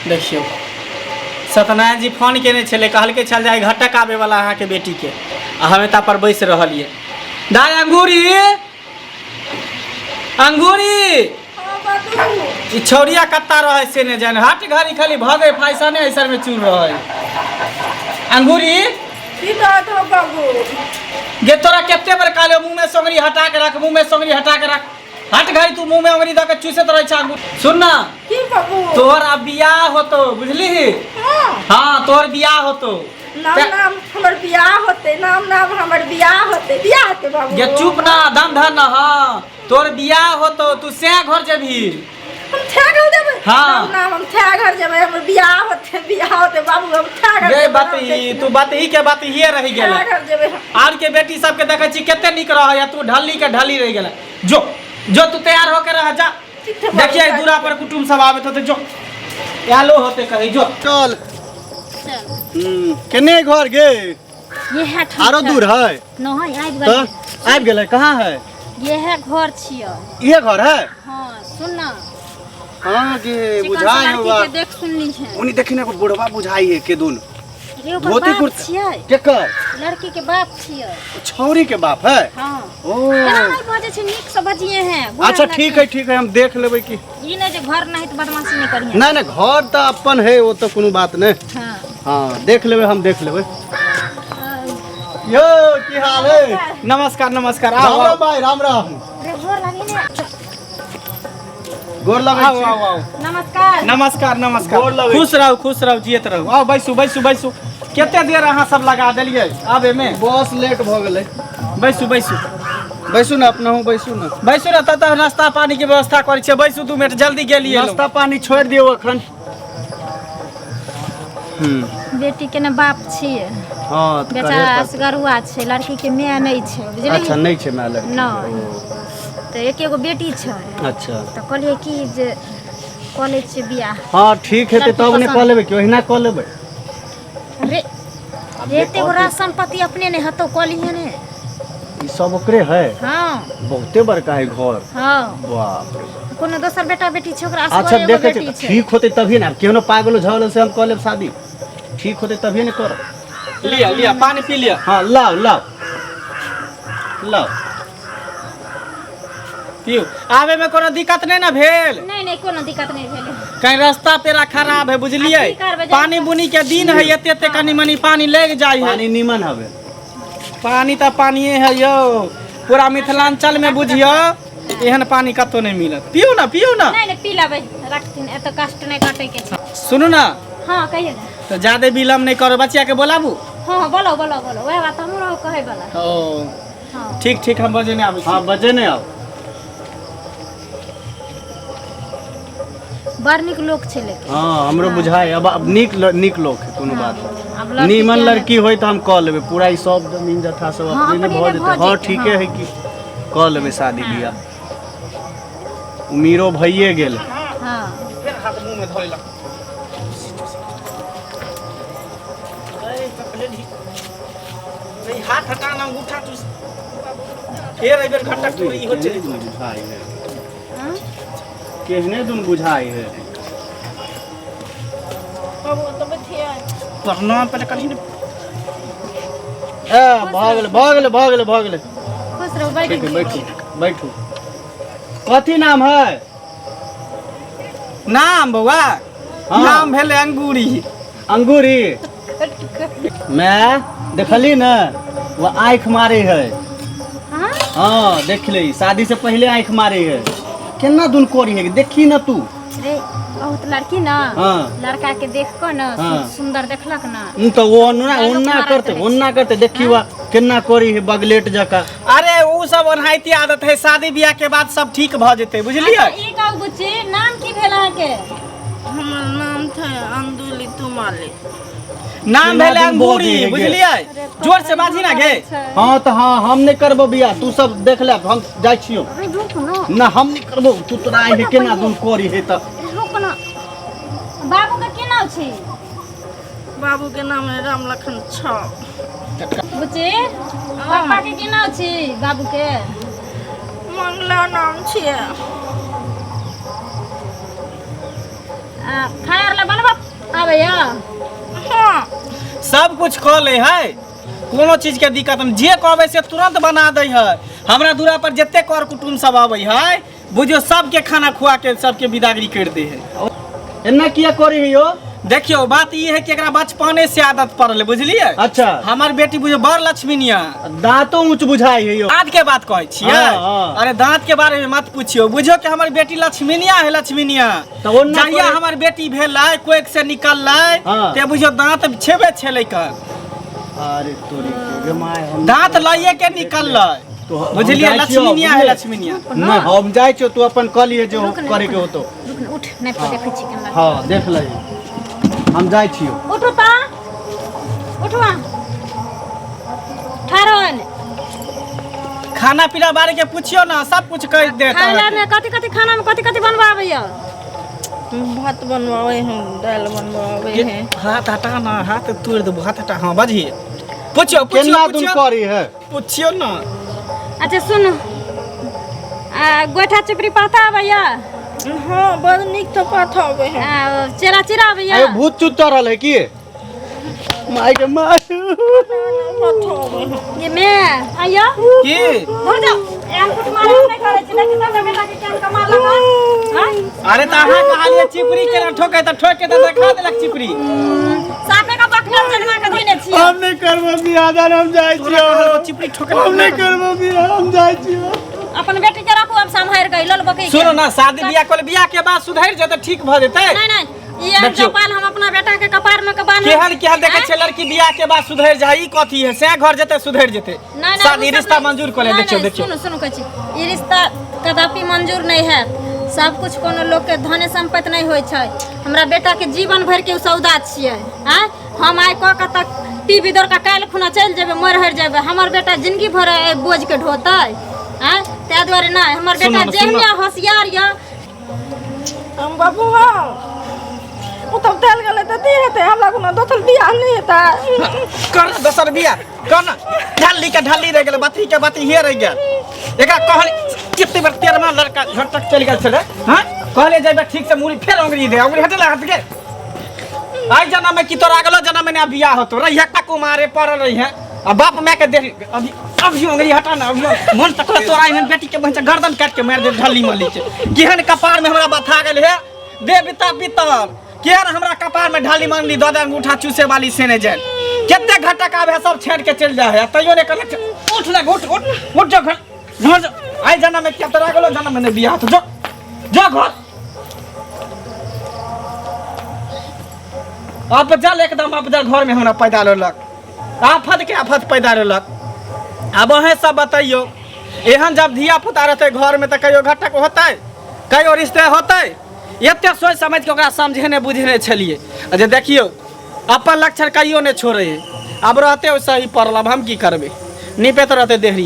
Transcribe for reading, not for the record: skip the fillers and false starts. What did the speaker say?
देखियो सत्यनारायण जी फोन केने छले कहलके चल जाए घटक आवे वाला अहाँ के बेटी के आ हमें ता पर बैस रहलिए दाई अंगूरी अंगूरी ई छौरिया कत्ता रहे से ने जाने हट घरी खाली भगे फैसा ने ऐसर में चूर रहे अंगूरी की बात हो बाबू गे तोरा केते बार काले मुंह में सोंगरी हटा के रख मुंह में सोंगरी हटा के रख हट घरी तू मुंह में अंगुरी द के चूसत रह छ अंगूर सुन ना की बाबू तोर अब बियाह होतो बुझली हां तोर बियाह होतो नाम नाम हमर बियाह होते नाम नाम हमर बियाह होते बाबू ये चुप ना दम धर ना हां तोर बियाह होतो तू से घर जेबी हम थे घर जेबे हां नाम हम थे घर जेबे हमर बियाह होते बाबू हम थे घर गे बात ई तू बात ही के बात ही रह गेल घर जेबे आर के बेटी सब के देखै छी केते निक रह या तू ढल्ली के ढल्ली रह गेल जो तू तैयार होके रह जा देखिए दूरा पर कुटुंब सब आवे तो जो यालो होते कहीं जो चल केने घर गे ये है आरो दूर है नहीं आबि तो गेल आबि गेलै कहाँ है ये है घर छियो ये घर है हां सुन ना हाँ गे बुझाई हुआ के देख सुनली है उनी देखी ना बुढ़वा बुझाई है के दुन रे धोती बाप कुर्ता छियै केकर लड़की के बाप छियै छौरी के बाप है हां ओ केना नहीं बाजे छै नीक से बजिए हैं अच्छा ठीक है हम देख लेबै की ई नहीं जे घर नहीं तो बदमाशी नहीं करिए नहीं घर तो अपन है वो तो कोनो बात नहीं हां हाँ देख लेबै हम देख लेबै यो की हाल है नमस्कार नमस्कार राम राम भाई राम राम रे घर लगी ने गोर लगै आओ छी आओ आओ नमस्कार नमस्कार नमस्कार गोर लगै खुश रहो जियत रहो आओ बैसू बैसू बैसू केते देर अहाँ सब लगा देलिए आबे में बस लेट भ गेलै बैसू बैसू बैसू ना अपना हूँ बैसू ना बैसू ना तब नाश्ता पानी के व्यवस्था करै छियै बैसू 2 मिनट जल्दी गेलिए नाश्ता पानी छोड़ दियो अखन बेटी के ने बाप छियै हाँ तो बेचारा असगरुआ छै लड़की के माय नहीं छै बुझली अच्छा नहीं छै मैं लड़की नहीं तो एकेगो बेटी छै अच्छा तो कहलिए कि जे कॉलेज से बियाह हाँ ठीक है तब नहीं कह लेबै कि ओहिना कह लेबै रे एते गो राशन संपत्ति अपने ने हतो कॉलिए ने ई सब ओकरे है हां बहुते बड़का है घर हां बाप रे कोनो दोसर बेटा बेटी छै ओकरा अच्छा असगरे देखे बेटी छै ठीक होते तभी ना केहनो पागल झगड़ से हम कह लेब शादी ठीक होते तभी ने कर लिया लिया पानी पी लिया हाँ लाओ लाओ लाओ पियो आवे में कोनो दिक्कत नहीं ना भेल नहीं नहीं कोनो दिक्कत नहीं भेले कहीं रास्ता पेरा खराब है बुझलिए आ, की करबै, पानी बुनी के दिन है एते एते कनी मनी पानी लग जाय है पानी नीमन हवे पानी तो पानिए है यो पूरा मिथिलांचल में बुझियो एहन पानी कतो नहीं मिलत पियो ना नहीं नहीं पी लेबै रखथिन एत कष्ट नहीं काटे के छै सुनू ना हां कहिए ना तो ज्यादा विलम्ब नहीं करो बच्चिया के बोलाबू हां बोलो वह बात हमरो कहे वाला ओ हां ठीक हम बजे नहीं आबै हाँ बजे नहीं आओ बड़ नीक लोग छै लेकिन हाँ हमरो बुझाए अब नीक लोग है कोनो बात अब नहीं लड़की नीमन के- लड़की होई तो हम कह लेबै पूरा ई सब जमीन जथा सब हाँ, अपने अपने भऽ ने जेतै भऽ हाँ जेतै, ठीके हाँ। है कि कह लेबै शादी बियाह उमीरो भइए गेल हां फिर हाथ मुंह में धोइला नहीं हाथ हटाना अंगूठा तू फिर एक बार घंटा टूरी हो चली बुझाई है हां केहने दुन बुझाई है बाबू तो बैठिए प्रणाम पहले कहीं ए भाग गेले खुश रहो ठीक है बैठ बैठू कथी नाम है नाम बउआ हाँ। नाम भेले अंगूरी अंगूरी मैं देखली ना वो आँख मारे है हां हाँ देख ली शादी से पहले आँख मारे है केना दुन कोरी है देखी ना तू रे बहुत लड़की ना हाँ। लड़का के देख को ना हाँ। सुंदर देखलक ना तो वो ओन्ना करते देखी हुआ केना कोरी है बगलेट जका अरे वो सब ओनाहिती आदत है शादी ब्याह के बाद सब ठीक भ जेते बुझलिए अच्छा, ई कहू बुच्ची नाम की भेल अहाँ के हमर नाम था अंदुली तुमाले नाम भेले अंगूरी गे। बुझलिए जोर से बाजी ना गे हाँ तो हाँ हम नहीं करबो बिया तू सब देख ले हम जाय छियो अरे रुक ना ना हम नहीं करबो तू तोरा है केना दुन कोरी है त रुक ना बाबू का की नाम छै बाबू के नाम है राम लखन छ बुच्ची पापा के की नाम छै बाबू के मंगला नाम छियै खाना ला बनबा भैया हाँ सब कुछ कह ले है, कोनो चीज के दिक्कत नहीं, जे कहबे से तुरंत बना दे है। हमरा दूरा पर जते कर कुटुम सब आवे है, बुझियो सबके खाना खुआ के सबके विदागरी कर दे है। एन्ना किया करी है यो? देखियो बात ये है कि एकरा बचपने से आदत पड़ल, बुझलिए। अच्छा हमार बेटी बुझियो बड़ लक्ष्मीनिया, दांतों ऊंच बुझाई है यो। दांत के बात कहै छियै। हाँ। अरे दांत के बारे में मत पूछियो, बुझियो कि हमार बेटी लक्ष्मीनिया है, लक्ष्मीनिया। तो ओन्ना जहिया करे- हमार बेटी भेलै, कोख से निकललै, हाँ। ते बुझियो दांत छेबे छेलै कर, अरे तोरी के माय हम दांत लाइए के निकललै, तो हम बुझलिए। जाइ छियो, लक्ष्मीनिया है, बुझलिए? लक्ष्मीनिया। नहीं हम जाय छियो, तू अपन कह लिए जो रुक ने, करे के हो तो। रुक ने, उठ नहीं तो देखै छी केना। हाँ देख ले, हम जाय छियो। उठो ता उठवा ठारन खाना पीना बारे के पूछियो ना, सब कुछ कह देता खाइला है। में कथि कथि खाना में कथि कथि बनवाबैया। भात बनवावे हैं, दाल बनवावे हैं। हाथ हटा ना, हाथ तोड़ देबो, हाथ हटा। हाँ बजिए, पूछियो केना पूछियो तुम पूछियो करी है? पूछियो ना। अच्छा सुन, गोइठा चिपरी पाता भैया, हाँ बड़ निक तो पाथ आवे हैं। चेरा चिरा भैया। अरे भूत चुत रहल है की? माय के माय पाथ आवे हैं। ये मैं आया की हो जाओ एम कुछ मारे नहीं करे छी, लेकिन तब बेटा के केन कमाल लगा। हां अरे ता हां कहलिए चिपरी के ठोके त ठोके त देखा देलक चिपरी। साफे का बकल जन्मा के धइने छी। हम नहीं करबो बियाह, हम जाय छियो। चिपरी ठोके हम नहीं करबो बियाह, हम जाय छियो। अपन बेटी के रखू, अब संभाल के लल बकई। सुनो ना, शादी बियाह कोले बियाह के बाद सुधर जेते, ठीक भ जेते। नहीं नहीं ये देखियो। जपान हम अपना बेटा के कपार में के बांध। केहन देखे छै लड़की बियाह के बाद सुधर जाई, ई कथी है से घर जेते सुधर जेते। नहीं शादी रिश्ता मंजूर कर ले। देखियो देखियो सुनो सुनो कछि, ई रिश्ता कदापि मंजूर नहीं है। सब कुछ कोनो लोग के धन संपत्ति नहीं होय छै। हमरा बेटा के जीवन भर के सौदा छियै। हां हम आइ क के तक टीवी दर का काल खुना चल जेबे, मर हर जेबे, हमर बेटा जिंदगी भर बोझ के ढोतै। हां ते द्वारे ना, हमर बेटा जेहनिया होशियार या। हम बाबू हाँ वो तब तेल गले तो दी हेते, हमरा कोनो दोसर बियाह नहीं हेता। कर दोसर बियाह कर ना। ढाली रह गेल, बाती के बाती हे रह गेल। एकरा कहल कितने बार 13वां लड़का झटक चल गेल छले। हां कहले जेबे ठीक से मुड़ी फेर अंगुरी दे, अंगुरी हटला हाथ के। आई जन्म में की तोरा अगला जन्म में ना बियाह होतो रही है, कुमारे पड़ल रही है। अब बाप मैं के देख अभी अभी अंगुरी हटा ना, अभी मन तक तोरा एहन बेटी के बंचा गर्दन काट के मार दे ढली मली के। केहन कपार में हमरा बथा गेल है, दे बिता बितल। केहन हमरा कपार में ढाली मांगली, दो अंगूठा चूसे वाली से ने जाए। केते घटक आवे सब छेड़ के चल जा है, तइयो ने कहले उठ ले, उठ उठ उठ जो घर जो। आई जन्म में क्या तोरा अगला जन्म में ने बियाह तो जो जो घर। आप जल एकदम अपना घर में हमरा पैदा लेलक, आफत के आफत पैदा लेलक। अब अहें सब बताइयो, एहन जब धिया पुता रहते घर में तो कहियो घटक होते, कहियो रिश्ते होते। एते सोच समझ के ओकरा समझेने बुझेने छलिए। जे देखियो अपन लक्षण कहियो ने छोड़े, अब रहते वैसे ही पड़ल। अब हम की करबे, निपे तो रहते देहरी।